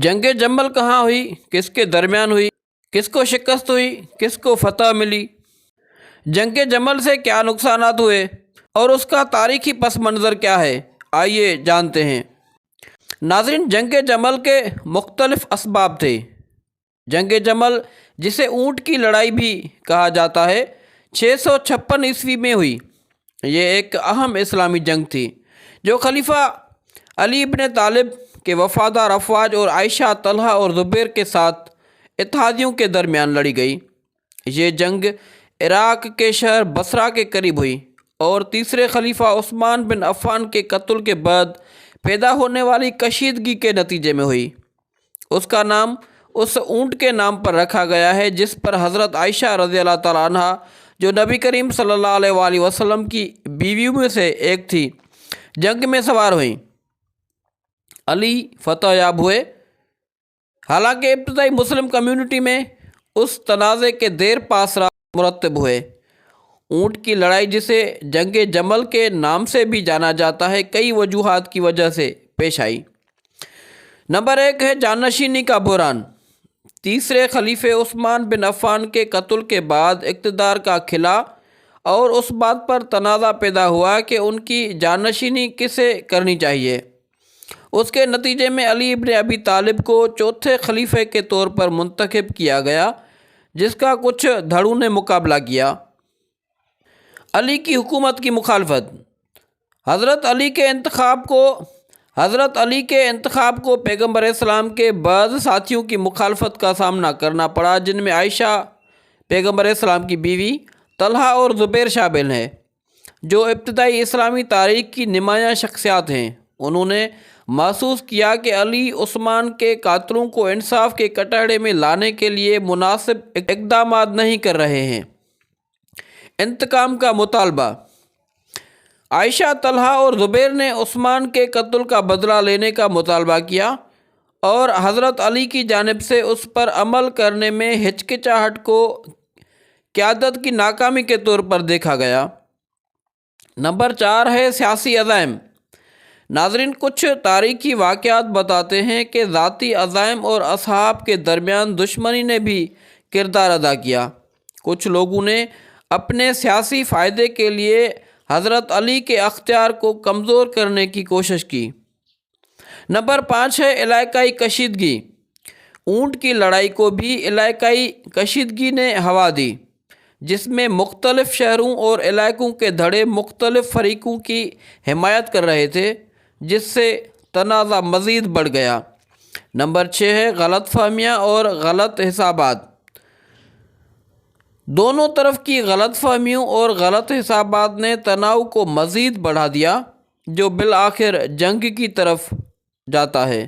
جنگ جمل کہاں ہوئی، کس کے درمیان ہوئی، کس کو شکست ہوئی، کس کو فتح ملی، جنگ جمل سے کیا نقصانات ہوئے اور اس کا تاریخی پس منظر کیا ہے، آئیے جانتے ہیں۔ ناظرین، جنگ جمل کے مختلف اسباب تھے۔ جنگ جمل، جسے اونٹ کی لڑائی بھی کہا جاتا ہے، 656 عیسوی میں ہوئی۔ یہ ایک اہم اسلامی جنگ تھی جو خلیفہ علی ابن طالب کے وفادار افواج اور عائشہ، طلحہ اور زبیر کے ساتھ اتحادیوں کے درمیان لڑی گئی۔ یہ جنگ عراق کے شہر بصرہ کے قریب ہوئی اور تیسرے خلیفہ عثمان بن عفان کے قتل کے بعد پیدا ہونے والی کشیدگی کے نتیجے میں ہوئی۔ اس کا نام اس اونٹ کے نام پر رکھا گیا ہے جس پر حضرت عائشہ رضی اللہ تعالیٰ عنہ، جو نبی کریم صلی اللہ علیہ وآلہ وسلم کی بیویوں میں سے ایک تھی، جنگ میں سوار ہوئیں۔ علی فتح یاب ہوئے۔ حالانکہ ابتدائی مسلم کمیونٹی میں اس تنازع کے دیر پا اثرات مرتب ہوئے۔ اونٹ کی لڑائی، جسے جنگ جمل کے نام سے بھی جانا جاتا ہے، کئی وجوہات کی وجہ سے پیش آئی۔ نمبر 1 ہے جانشینی کا بحران۔ تیسرے خلیفہ عثمان بن عفان کے قتل کے بعد اقتدار کا خلا اور اس بات پر تنازع پیدا ہوا کہ ان کی جانشینی کسے کرنی چاہیے۔ اس کے نتیجے میں علی ابن ابی طالب کو چوتھے خلیفہ کے طور پر منتخب کیا گیا، جس کا کچھ دھڑوں نے مقابلہ کیا۔ علی کی حکومت کی مخالفت۔ حضرت علی کے انتخاب کو پیغمبر اسلام کے بعض ساتھیوں کی مخالفت کا سامنا کرنا پڑا، جن میں عائشہ پیغمبر اسلام کی بیوی، طلحہ اور زبیر شامل ہیں، جو ابتدائی اسلامی تاریخ کی نمایاں شخصیات ہیں۔ انہوں نے محسوس کیا کہ علی عثمان کے قاتلوں کو انصاف کے کٹہرے میں لانے کے لیے مناسب اقدامات نہیں کر رہے ہیں۔ انتقام کا مطالبہ۔ عائشہ، طلحہ اور زبیر نے عثمان کے قتل کا بدلہ لینے کا مطالبہ کیا اور حضرت علی کی جانب سے اس پر عمل کرنے میں ہچکچاہٹ کو قیادت کی ناکامی کے طور پر دیکھا گیا۔ نمبر 4 ہے سیاسی عزائم۔ ناظرین، کچھ تاریخی واقعات بتاتے ہیں کہ ذاتی عزائم اور اصحاب کے درمیان دشمنی نے بھی کردار ادا کیا۔ کچھ لوگوں نے اپنے سیاسی فائدے کے لیے حضرت علی کے اختیار کو کمزور کرنے کی کوشش کی۔ نمبر 5 ہے علاقائی کشیدگی۔ اونٹ کی لڑائی کو بھی علاقائی کشیدگی نے ہوا دی، جس میں مختلف شہروں اور علاقوں کے دھڑے مختلف فریقوں کی حمایت کر رہے تھے، جس سے تنازع مزید بڑھ گیا۔ نمبر 6 ہے غلط فہمیاں اور غلط حسابات۔ دونوں طرف کی غلط فہمیوں اور غلط حسابات نے تناؤ کو مزید بڑھا دیا، جو بالآخر جنگ کی طرف جاتا ہے۔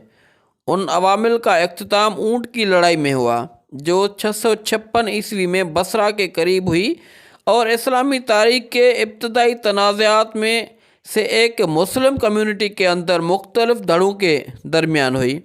ان عوامل کا اختتام اونٹ کی لڑائی میں ہوا، جو 656 عیسوی میں بصرہ کے قریب ہوئی اور اسلامی تاریخ کے ابتدائی تنازعات میں سے ایک مسلم کمیونٹی کے اندر مختلف دھڑوں کے درمیان ہوئی۔